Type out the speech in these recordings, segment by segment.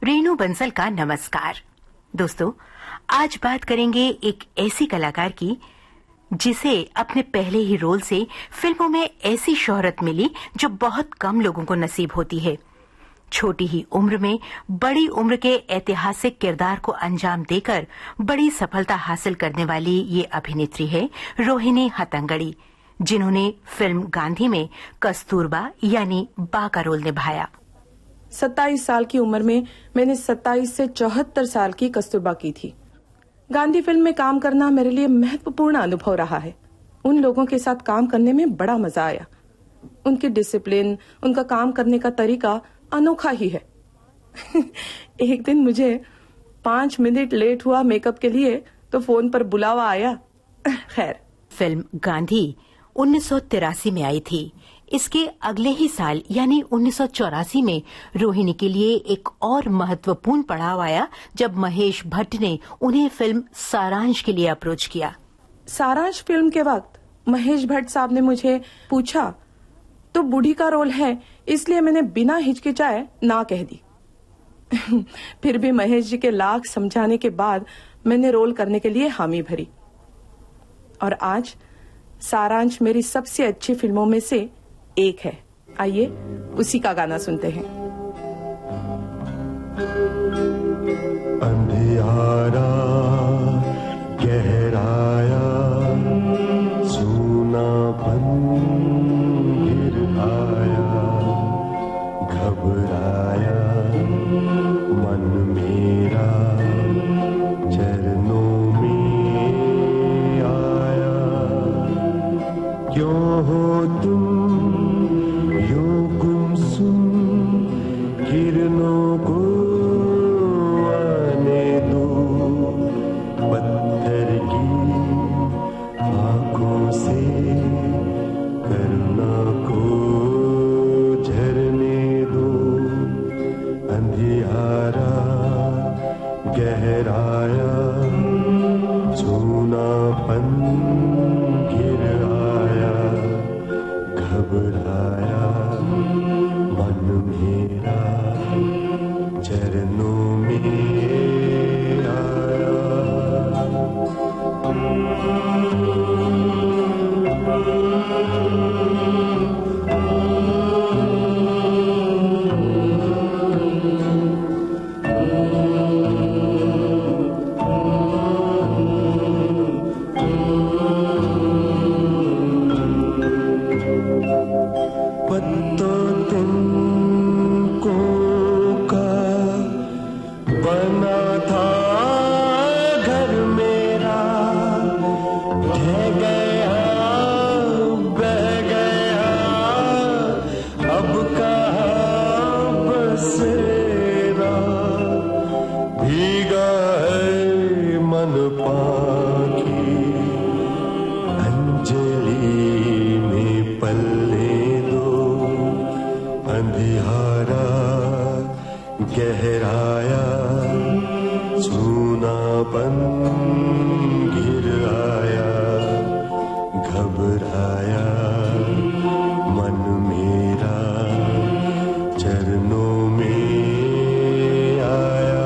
रेणु बंसल का नमस्कार। दोस्तों, आज बात करेंगे एक ऐसी कलाकार की जिसे अपने पहले ही रोल से फिल्मों में ऐसी शोहरत मिली जो बहुत कम लोगों को नसीब होती है। छोटी ही उम्र में बड़ी उम्र के ऐतिहासिक किरदार को अंजाम देकर बड़ी सफलता हासिल करने वाली ये अभिनेत्री है रोहिणी हट्टंगडी, जिन्होंने फिल्म गांधी में कस्तूरबा यानी बा का रोल निभाया। 27 साल की उम्र में मैंने 27 से 74 साल की कस्तूरबा की थी। गांधी फिल्म में काम करना मेरे लिए महत्वपूर्ण अनुभव रहा है। उन लोगों के साथ काम करने में बड़ा मजा आया। उनकी डिसिप्लिन, उनका काम करने का तरीका अनोखा ही है। एक दिन मुझे 5 मिनट लेट हुआ मेकअप के लिए तो फोन पर बुलावा आया। खैर, फिल्म गांधी 1983 में आई थी। इसके अगले ही साल यानी 1984 में रोहिणी के लिए एक और महत्वपूर्ण पड़ाव आया जब महेश भट्ट ने उन्हें फिल्म सारांश के लिए अप्रोच किया। सारांश फिल्म के वक्त महेश भट्ट साहब ने मुझे पूछा तो बूढ़ी का रोल है, इसलिए मैंने बिना हिचकिचाए ना कह दी। फिर भी महेश जी के लाख समझाने के बाद मैंने रोल करने के लिए हामी भरी और आज सारांश मेरी सबसे अच्छी फिल्मों में से एक है। आइए उसी का गाना सुनते हैं। अंधियारा गहराया, सूनापन गिर आया, घबराया मन मेरा चरणों में आया। क्यों हो तुम किरणों को आने दो, पत्थर की आंखों से करुणा को झरने दो। अंधियारा गहराया, सूनापन गिर आया, घबराया मन मेरा चरणों में आया। अंधियारा गहराया, सूनापन गिर आया, घबराया मन मेरा चरणों में आया।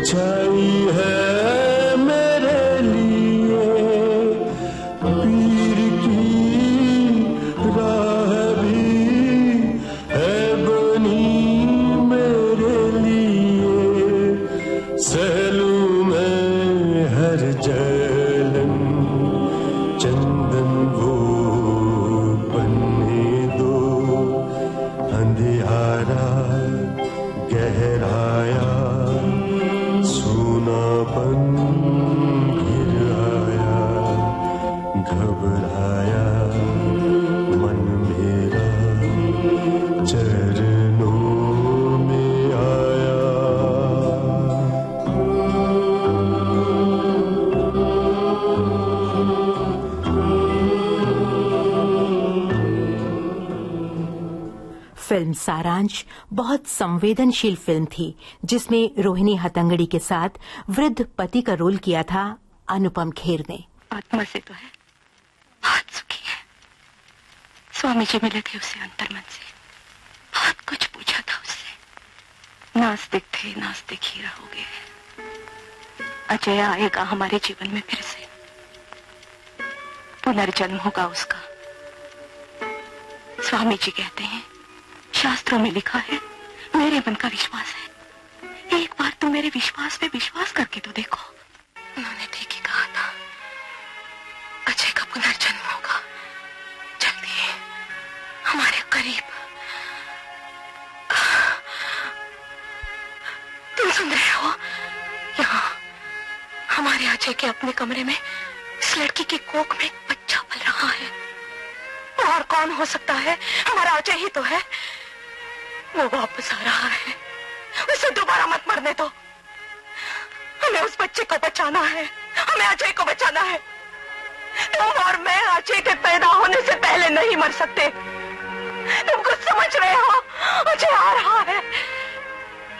छाई है मेरे लिए पीर की राह भी है बनी मेरे लिए। सहलूं मैं हर जलन चंदन वो बनने दो। अंधियारा सारांश बहुत संवेदनशील फिल्म थी, जिसमें रोहिणी हट्टंगडी के साथ वृद्ध पति का रोल किया था अनुपम खेर ने। आत्मा से तो है, बहुत सुखी है। स्वामी जी मिले थे उसे अंतर्मन से, बहुत कुछ पूछा था उससे। नास्तिक थे, नास्तिक ही रहोगे। अजय आएगा हमारे जीवन में फिर से, पुनर्जन्म होगा उसका। स्वामी जी कहते हैं, शास्त्रों में लिखा है, मेरे मन का विश्वास है। एक बार तुम मेरे विश्वास पे विश्वास करके तो देखो। उन्होंने ठीक ही कहा था, अजय का पुनर्जन्म होगा जल्दी हमारे करीब। तुम सुन रहे हो? यहाँ हमारे अजय के अपने कमरे में इस लड़की की कोख में एक बच्चा पल रहा है। और कौन हो सकता है? हमारा अजय ही तो है। वो वापस आ रहा है, उसे दोबारा मत मरने दो। हमें उस बच्चे को बचाना है, हमें अजय को बचाना है। तुम और मैं अजय के पैदा होने से पहले नहीं मर सकते। तुम कुछ समझ रहे हो? अजय आ रहा है,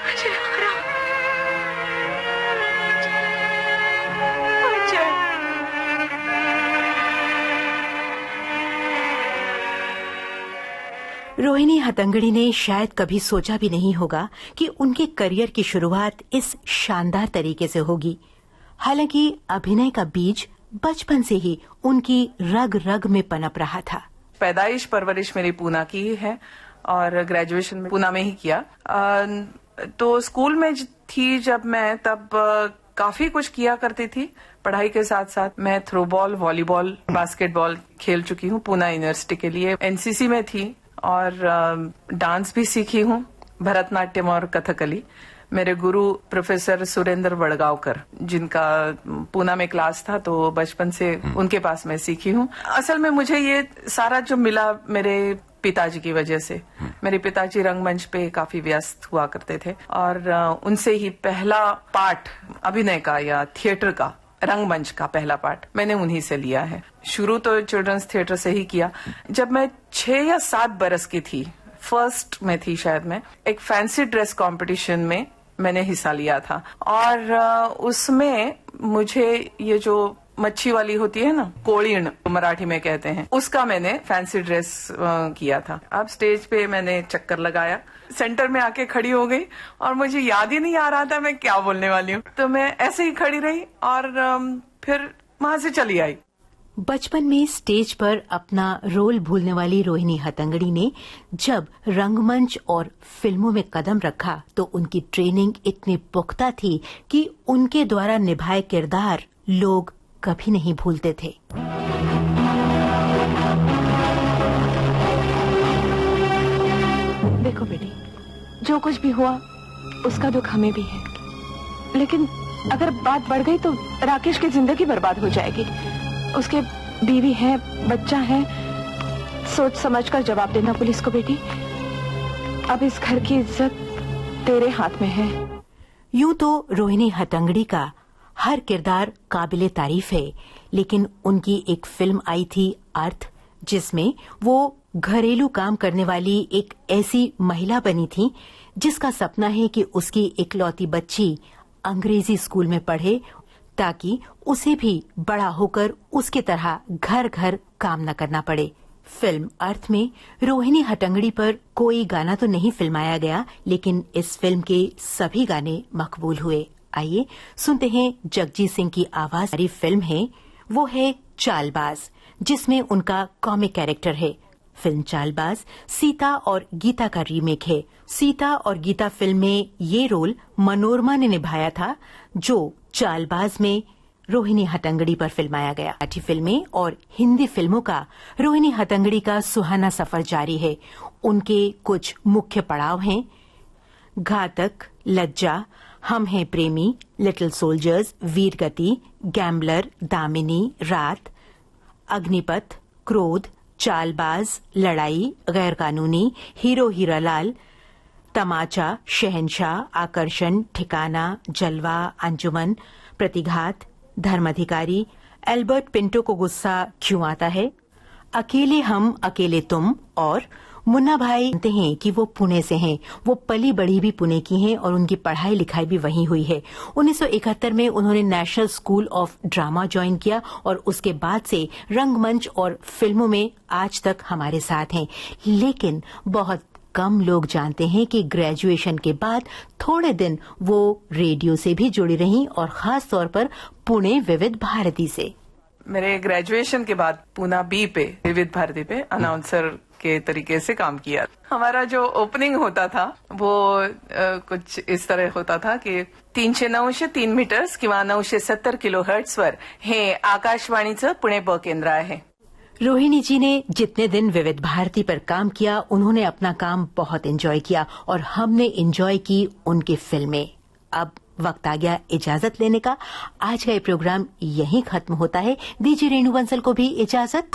अजय आ रहा है। रोहिणी हट्टंगडी ने शायद कभी सोचा भी नहीं होगा कि उनके करियर की शुरुआत इस शानदार तरीके से होगी। हालांकि अभिनय का बीज बचपन से ही उनकी रग रग में पनप रहा था। पैदाइश परवरिश मेरी पूना की ही है और ग्रेजुएशन में पूना में ही किया। तो स्कूल में थी जब मैं, तब काफी कुछ किया करती थी। पढ़ाई के साथ साथ मैं थ्रोबॉल, वॉलीबॉल, बास्केटबॉल खेल चुकी हूँ। पूना यूनिवर्सिटी के लिए एनसीसी में थी और डांस भी सीखी हूँ, भरतनाट्यम और कथकली। मेरे गुरु प्रोफेसर सुरेंद्र वडगांवकर, जिनका पूना में क्लास था, तो बचपन से उनके पास मैं सीखी हूँ। असल में मुझे ये सारा जो मिला मेरे पिताजी की वजह से। मेरे पिताजी रंगमंच पे काफी व्यस्त हुआ करते थे और उनसे ही पहला पाठ अभिनय का या थिएटर का, रंगमंच का पहला पाठ मैंने उन्हीं से लिया है। शुरू तो चिल्ड्रंस थिएटर से ही किया। जब मैं 6 या 7 बरस की थी, फर्स्ट में थी शायद मैं, एक फैंसी ड्रेस कंपटीशन में मैंने हिस्सा लिया था और उसमें मुझे ये जो मच्छी वाली होती है ना, कोळीण मराठी में कहते हैं, उसका मैंने फैंसी ड्रेस किया था। अब स्टेज पे मैंने चक्कर लगाया, सेंटर में आके खड़ी हो गई और मुझे याद ही नहीं आ रहा था मैं क्या बोलने वाली हूँ। तो मैं ऐसे ही खड़ी रही और फिर वहां से चली आई। बचपन में स्टेज पर अपना रोल भूलने वाली रोहिणी हट्टंगडी ने जब रंगमंच और फिल्मों में कदम रखा तो उनकी ट्रेनिंग इतनी पुख्ता थी कि उनके द्वारा निभाए किरदार लोग कभी नहीं भूलते थे। देखो बेटी, जो कुछ भी हुआ उसका दुख हमें भी है, लेकिन अगर बात बढ़ गई तो राकेश की जिंदगी बर्बाद हो जाएगी। उसके बीवी है, बच्चा है। सोच समझकर जवाब देना पुलिस को बेटी। अब इस घर की इज्जत तेरे हाथ में है। यूं तो रोहिणी हट्टंगडी का हर किरदार काबिले तारीफ है, लेकिन उनकी एक फिल्म आई थी अर्थ, जिसमें वो घरेलू काम करने वाली एक ऐसी महिला बनी थी जिसका सपना है कि उसकी इकलौती बच्ची अंग्रेजी स्कूल में पढ़े ताकि उसे भी बड़ा होकर उसकी तरह घर घर काम न करना पड़े। फिल्म अर्थ में रोहिणी हट्टंगडी पर कोई गाना तो नहीं फिल्माया गया, लेकिन इस फिल्म के सभी गाने मकबूल हुए। आइए सुनते हैं जगजीत सिंह की आवाज वाली फिल्म है, वो है चालबाज, जिसमें उनका कॉमिक कैरेक्टर है। फिल्म चालबाज सीता और गीता का रीमेक है। सीता और गीता फिल्म में ये रोल मनोरमा ने निभाया था, जो चालबाज में रोहिणी हट्टंगडी पर फिल्माया गया। मराठी फिल्में और हिंदी फिल्मों का रोहिणी हट्टंगडी का सुहाना सफर जारी है। उनके कुछ मुख्य पड़ाव हैं: घातक, लज्जा, हम हैं प्रेमी, लिटिल सोल्जर्स, वीरगति, गैम्बलर, दामिनी, रात, अग्निपथ, क्रोध, चालबाज, लड़ाई, गैर कानूनी, हीरो हीरालाल, तमाचा, शहंशाह, आकर्षण, ठिकाना, जलवा, अंजुमन, प्रतिघात, धर्माधिकारी, एल्बर्ट पिंटो को गुस्सा क्यों आता है, अकेले हम अकेले तुम और मुन्ना भाई जानते हैं कि वो पुणे से हैं। वो पली बड़ी भी पुणे की हैं और उन्की पढ़ाई लिखाई भी वहीं हुई है। 1971 में उन्होंने national school of drama join किया और उसके बाद से रंगमंच और फिल्मों में आज तक हमारे साथ हैं। लेकिन बहुत कम लोग जानते हैं कि ग्रेजुएशन के बाद थोड़े दिन वो रेडियो से भी जुड़ी रहीं और खास तौर पर पुणे विविध भारती से। मेरे ग्रेजुएशन के बाद पूना बी पे विविध भारती पे अनाउंसर के तरीके से काम किया। हमारा जो ओपनिंग होता था वो कुछ इस तरह होता था की 309 मीटर्स किंवा 970 किलोहर्ट्झवर हे आकाशवाणीचं पुणे ब केंद्र आहे। रोहिणी जी ने जितने दिन विविध भारती पर काम किया उन्होंने अपना काम बहुत एंजॉय किया और हमने एंजॉय की उनकी फिल्में। अब वक्त आ गया इजाजत लेने का। आज का ये प्रोग्राम यहीं खत्म होता है। दीजिए रेणु बंसल को भी इजाजत।